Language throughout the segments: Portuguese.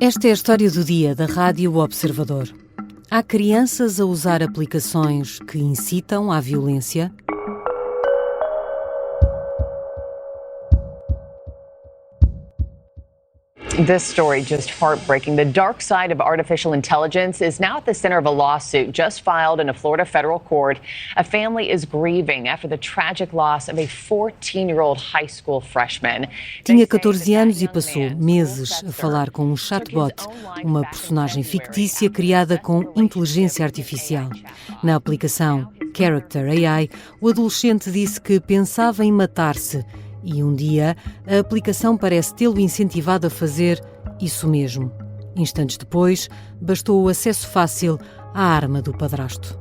Esta é a história do dia da Rádio Observador. Há crianças a usar aplicações que incitam à violência. This story just heartbreaking. The dark side of artificial intelligence is now at the center of a lawsuit just filed in a Florida federal court. A family is grieving after the tragic loss of a 14-year-old high school freshman. Tinha 14 anos e passou meses a falar com um chatbot, uma personagem fictícia criada com inteligência artificial. Na aplicação Character AI, o adolescente disse que pensava em matar-se. E um dia, a aplicação parece tê-lo incentivado a fazer isso mesmo. Instantes depois, bastou o acesso fácil à arma do padrasto.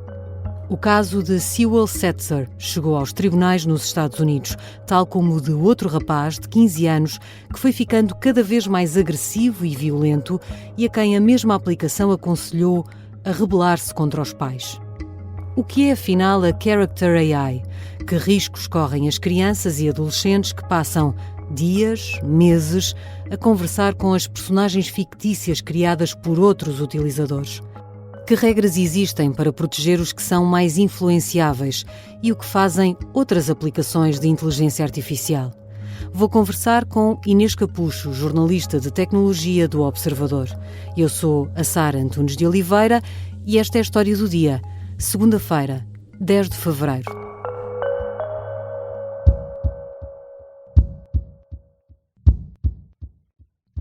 O caso de Sewell Setzer chegou aos tribunais nos Estados Unidos, tal como o de outro rapaz de 15 anos que foi ficando cada vez mais agressivo e violento e a quem a mesma aplicação aconselhou a rebelar-se contra os pais. O que é, afinal, a Character AI? Que riscos correm as crianças e adolescentes que passam dias, meses, a conversar com as personagens fictícias criadas por outros utilizadores? Que regras existem para proteger os que são mais influenciáveis e o que fazem outras aplicações de inteligência artificial? Vou conversar com Inês Capucho, jornalista de tecnologia do Observador. Eu sou a Sara Antunes de Oliveira e esta é a história do dia. Segunda-feira, 10 de fevereiro.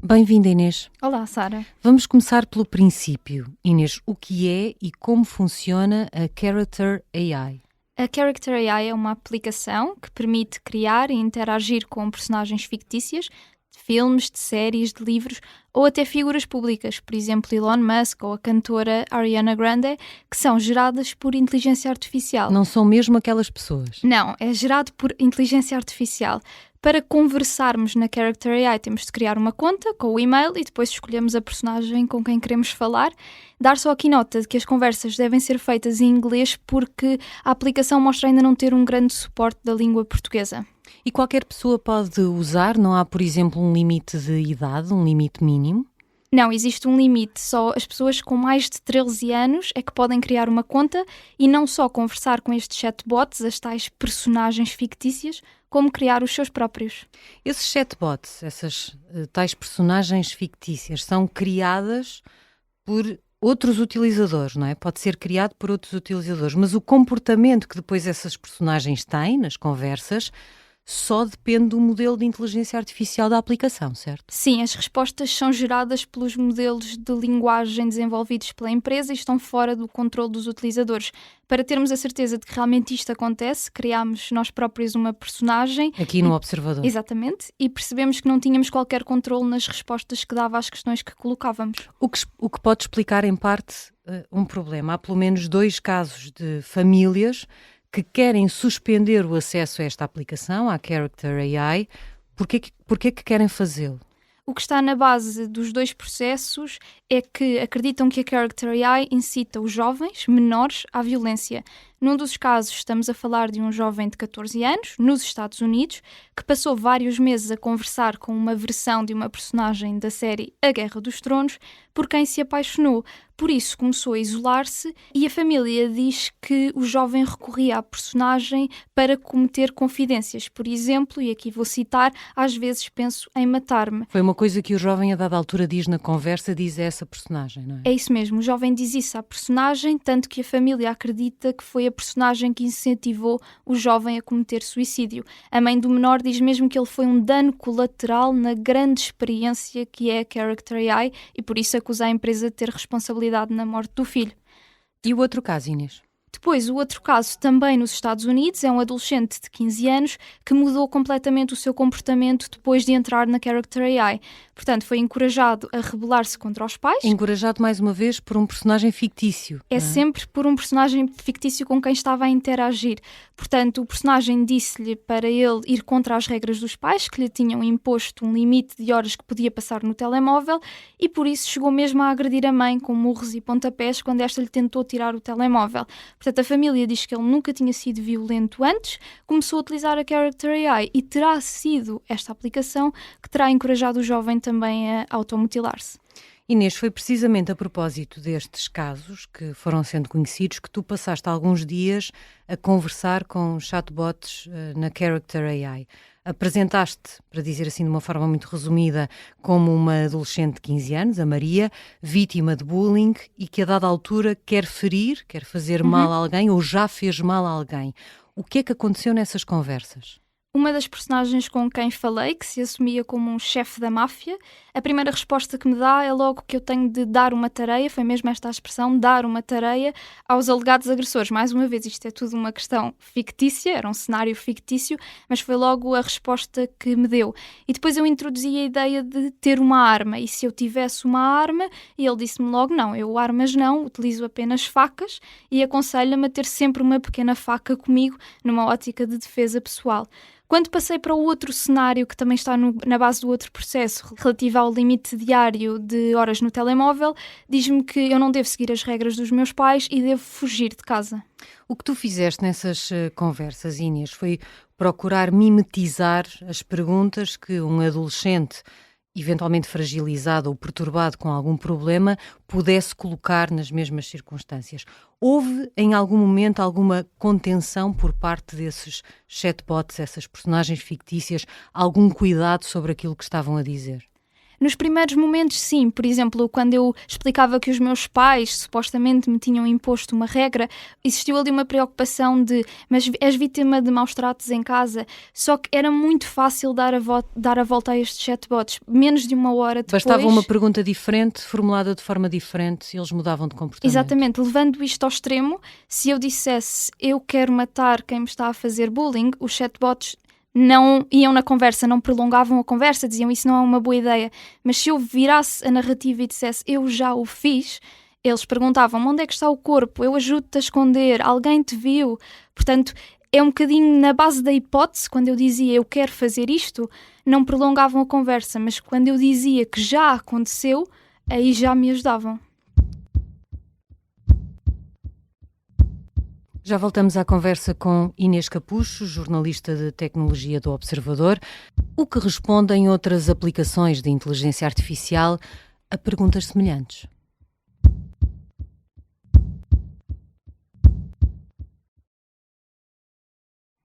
Bem-vinda, Inês. Olá, Sara. Vamos começar pelo princípio. Inês, o que é e como funciona a Character AI? A Character AI é uma aplicação que permite criar e interagir com personagens fictícias de filmes, de séries, de livros ou até figuras públicas, por exemplo, Elon Musk ou a cantora Ariana Grande, que são geradas por inteligência artificial. Não são mesmo aquelas pessoas? Não, é gerado por inteligência artificial. Para conversarmos na Character AI temos de criar uma conta com o e-mail e depois escolhemos a personagem com quem queremos falar. Dar só aqui nota de que as conversas devem ser feitas em inglês porque a aplicação mostra ainda não ter um grande suporte da língua portuguesa. E qualquer pessoa pode usar? Não há, por exemplo, um limite de idade, um limite mínimo? Não, existe um limite. Só as pessoas com mais de 13 anos é que podem criar uma conta e não só conversar com estes chatbots, as tais personagens fictícias, como criar os seus próprios. Esses chatbots, essas tais personagens fictícias, são criadas por outros utilizadores, não é? Pode ser criado por outros utilizadores, mas o comportamento que depois essas personagens têm nas conversas só depende do modelo de inteligência artificial da aplicação, certo? Sim, as respostas são geradas pelos modelos de linguagem desenvolvidos pela empresa e estão fora do controle dos utilizadores. Para termos a certeza de que realmente isto acontece, criámos nós próprios uma personagem. Aqui no Observador. Exatamente, e percebemos que não tínhamos qualquer controle nas respostas que dava às questões que colocávamos. O que pode explicar, em parte, um problema. Há pelo menos 2 casos de famílias que querem suspender o acesso a esta aplicação, à Character AI. Porquê que querem fazê-lo? O que está na base dos 2 processos é que acreditam que a Character AI incita os jovens menores à violência. Num dos casos, estamos a falar de um jovem de 14 anos, nos Estados Unidos, que passou vários meses a conversar com uma versão de uma personagem da série A Guerra dos Tronos, por quem se apaixonou. Por isso começou a isolar-se e a família diz que o jovem recorria à personagem para cometer confidências. Por exemplo, e aqui vou citar, às vezes penso em matar-me. Foi uma coisa que o jovem a dada altura diz na conversa, diz a essa personagem, não é? É isso mesmo, o jovem diz isso à personagem, tanto que a família acredita que foi a personagem que incentivou o jovem a cometer suicídio. A mãe do menor diz mesmo que ele foi um dano colateral na grande experiência que é a Character AI e por isso acusa a empresa de ter responsabilidade na morte do filho. E o outro caso, Inês? Depois, o outro caso, também nos Estados Unidos, é um adolescente de 15 anos que mudou completamente o seu comportamento depois de entrar na Character AI. Portanto, foi encorajado a rebelar-se contra os pais. Encorajado, mais uma vez, por um personagem fictício. É sempre por um personagem fictício com quem estava a interagir. Portanto, o personagem disse-lhe para ele ir contra as regras dos pais, que lhe tinham imposto um limite de horas que podia passar no telemóvel, e por isso chegou mesmo a agredir a mãe com murros e pontapés quando esta lhe tentou tirar o telemóvel. Portanto, a família diz que ele nunca tinha sido violento antes, começou a utilizar a Character AI e terá sido esta aplicação que terá encorajado o jovem também a automutilar-se. Inês, foi precisamente a propósito destes casos que foram sendo conhecidos que tu passaste alguns dias a conversar com chatbots na Character AI. Apresentaste, para dizer assim de uma forma muito resumida, como uma adolescente de 15 anos, a Maria, vítima de bullying e que a dada altura quer ferir, quer fazer mal a alguém ou já fez mal a alguém. O que é que aconteceu nessas conversas? Uma das personagens com quem falei, que se assumia como um chefe da máfia, a primeira resposta que me dá é logo que eu tenho de dar uma tarefa, foi mesmo esta a expressão, dar uma tarefa aos alegados agressores. Mais uma vez, isto é tudo uma questão fictícia, era um cenário fictício, mas foi logo a resposta que me deu. E depois eu introduzi a ideia de ter uma arma, e se eu tivesse uma arma, e ele disse-me logo, não, eu armas não, utilizo apenas facas, e aconselho-me a ter sempre uma pequena faca comigo, numa ótica de defesa pessoal. Quando passei para o outro cenário, que também está na base do outro processo, relativo ao limite diário de horas no telemóvel, diz-me que eu não devo seguir as regras dos meus pais e devo fugir de casa. O que tu fizeste nessas conversas, Inês, foi procurar mimetizar as perguntas que um adolescente, eventualmente fragilizado ou perturbado com algum problema, pudesse colocar nas mesmas circunstâncias. Houve, em algum momento, alguma contenção por parte desses chatbots, essas personagens fictícias, algum cuidado sobre aquilo que estavam a dizer? Nos primeiros momentos, sim. Por exemplo, quando eu explicava que os meus pais supostamente me tinham imposto uma regra, existiu ali uma preocupação de mas és vítima de maus tratos em casa. Só que era muito fácil dar a volta a estes chatbots. Menos de uma hora depois... Bastava uma pergunta diferente, formulada de forma diferente, e eles mudavam de comportamento. Exatamente. Levando isto ao extremo, se eu dissesse eu quero matar quem me está a fazer bullying, os chatbots não iam na conversa, não prolongavam a conversa, diziam isso não é uma boa ideia. Mas se eu virasse a narrativa e dissesse eu já o fiz, eles perguntavam onde é que está o corpo, eu ajudo-te a esconder, alguém te viu. Portanto, é um bocadinho na base da hipótese, quando eu dizia eu quero fazer isto, não prolongavam a conversa, mas quando eu dizia que já aconteceu, aí já me ajudavam. Já voltamos à conversa com Inês Capucho, jornalista de tecnologia do Observador. O que responde em outras aplicações de inteligência artificial a perguntas semelhantes?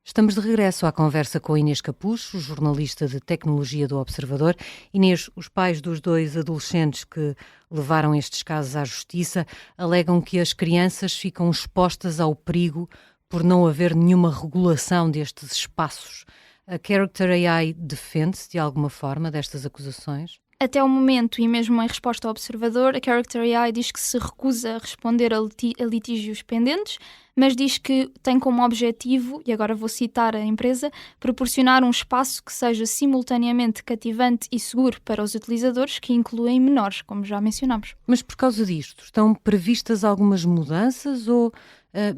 Estamos de regresso à conversa com Inês Capucho, jornalista de tecnologia do Observador. Inês, os pais dos dois adolescentes que levaram estes casos à justiça alegam que as crianças ficam expostas ao perigo por não haver nenhuma regulação destes espaços. A Character AI defende-se de alguma forma destas acusações? Até o momento, e mesmo em resposta ao Observador, a Character AI diz que se recusa a responder a litígios pendentes, mas diz que tem como objetivo, e agora vou citar a empresa, proporcionar um espaço que seja simultaneamente cativante e seguro para os utilizadores, que incluem menores, como já mencionámos. Mas por causa disto, estão previstas algumas mudanças ou,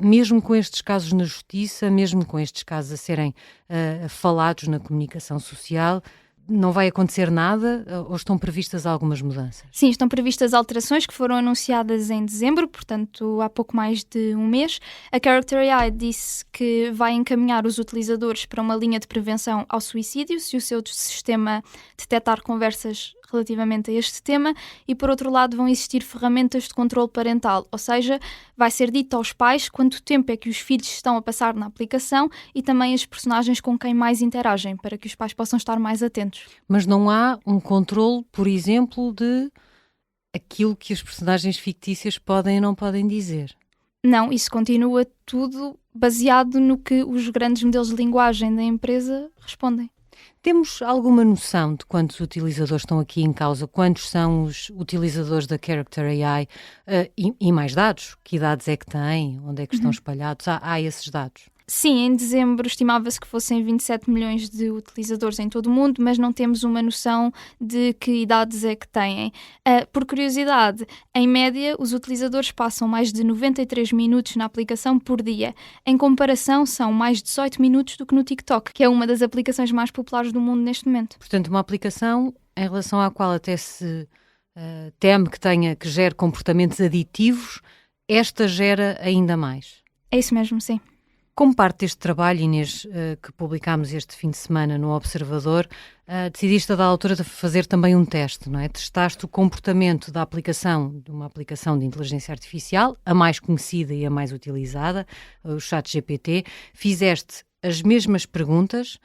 mesmo com estes casos na justiça, mesmo com estes casos a serem falados na comunicação social, não vai acontecer nada ou estão previstas algumas mudanças? Sim, estão previstas alterações que foram anunciadas em dezembro, portanto há pouco mais de um mês. A Character AI disse que vai encaminhar os utilizadores para uma linha de prevenção ao suicídio se o seu sistema detectar conversas relativamente a este tema e, por outro lado, vão existir ferramentas de controle parental, ou seja, vai ser dito aos pais quanto tempo é que os filhos estão a passar na aplicação e também as personagens com quem mais interagem, para que os pais possam estar mais atentos. Mas não há um controle, por exemplo, de aquilo que as personagens fictícias podem e não podem dizer? Não, isso continua tudo baseado no que os grandes modelos de linguagem da empresa respondem. Temos alguma noção de quantos utilizadores estão aqui em causa? Quantos são os utilizadores da Character AI? E mais dados? Que idades é que têm? Onde é que estão espalhados? Há esses dados? Sim, em dezembro estimava-se que fossem 27 milhões de utilizadores em todo o mundo, mas não temos uma noção de que idades é que têm. Por curiosidade, em média, os utilizadores passam mais de 93 minutos na aplicação por dia. Em comparação, são mais de 18 minutos do que no TikTok, que é uma das aplicações mais populares do mundo neste momento. Portanto, uma aplicação em relação à qual até se teme que gere comportamentos aditivos, esta gera ainda mais. É isso mesmo, sim. Como parte deste trabalho, Inês, que publicámos este fim de semana no Observador, decidiste a da altura de fazer também um teste, não é? Testaste o comportamento da aplicação, de uma aplicação de inteligência artificial, a mais conhecida e a mais utilizada, o ChatGPT. Fizeste as mesmas perguntas.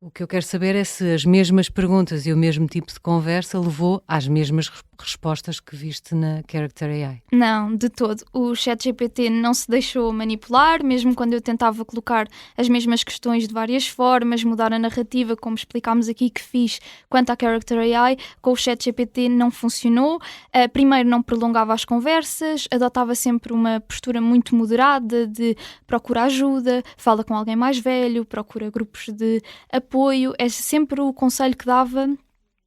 O que eu quero saber é se as mesmas perguntas e o mesmo tipo de conversa levou às mesmas respostas que viste na Character AI. Não, de todo. O ChatGPT não se deixou manipular, mesmo quando eu tentava colocar as mesmas questões de várias formas, mudar a narrativa, como explicámos aqui que fiz quanto à Character AI, com o ChatGPT não funcionou. Primeiro, não prolongava as conversas, adotava sempre uma postura muito moderada de procura ajuda, fala com alguém mais velho, procura grupos de apoio. É sempre o conselho que dava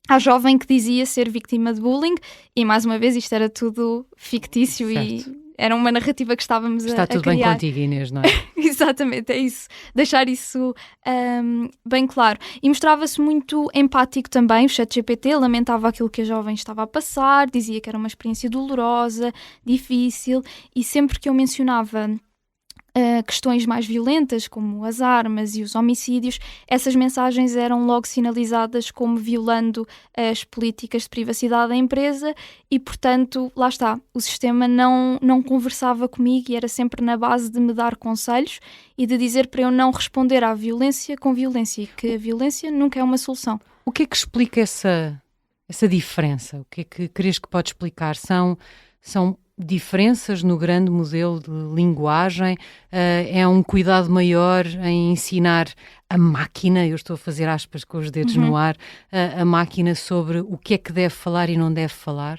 à jovem que dizia ser vítima de bullying, e mais uma vez isto era tudo fictício. Certo. E era uma narrativa que estávamos a criar. Está tudo bem contigo, Inês, não é? Exatamente, é isso. Deixar isso bem claro. E mostrava-se muito empático também. O ChatGPT lamentava aquilo que a jovem estava a passar, dizia que era uma experiência dolorosa, difícil, e sempre que eu mencionava questões mais violentas, como as armas e os homicídios, essas mensagens eram logo sinalizadas como violando as políticas de privacidade da empresa e, portanto, lá está, o sistema não conversava comigo e era sempre na base de me dar conselhos e de dizer para eu não responder à violência com violência e que a violência nunca é uma solução. O que é que explica essa diferença? O que é que crees que pode explicar? São diferenças no grande modelo de linguagem? É um cuidado maior em ensinar a máquina, eu estou a fazer aspas com os dedos no ar, a máquina sobre o que é que deve falar e não deve falar?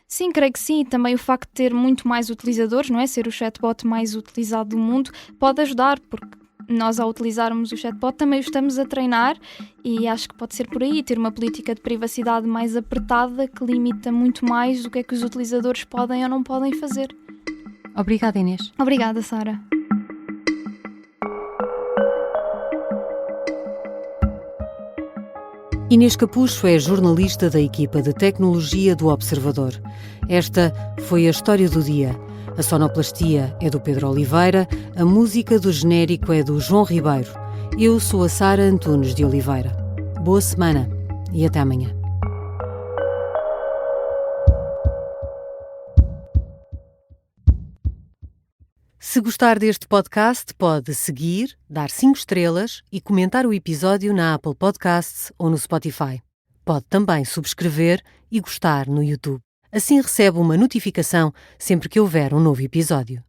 Sim, creio que sim. Também o facto de ter muito mais utilizadores, não é? Ser o chatbot mais utilizado do mundo, pode ajudar, porque nós, ao utilizarmos o chatbot, também o estamos a treinar e acho que pode ser por aí, ter uma política de privacidade mais apertada que limita muito mais o que é que os utilizadores podem ou não podem fazer. Obrigada, Inês. Obrigada, Sara. Inês Capucho é jornalista da equipa de tecnologia do Observador. Esta foi a história do dia. A sonoplastia é do Pedro Oliveira, a música do genérico é do João Ribeiro. Eu sou a Sara Antunes de Oliveira. Boa semana e até amanhã. Se gostar deste podcast, pode seguir, dar 5 estrelas e comentar o episódio na Apple Podcasts ou no Spotify. Pode também subscrever e gostar no YouTube. Assim recebe uma notificação sempre que houver um novo episódio.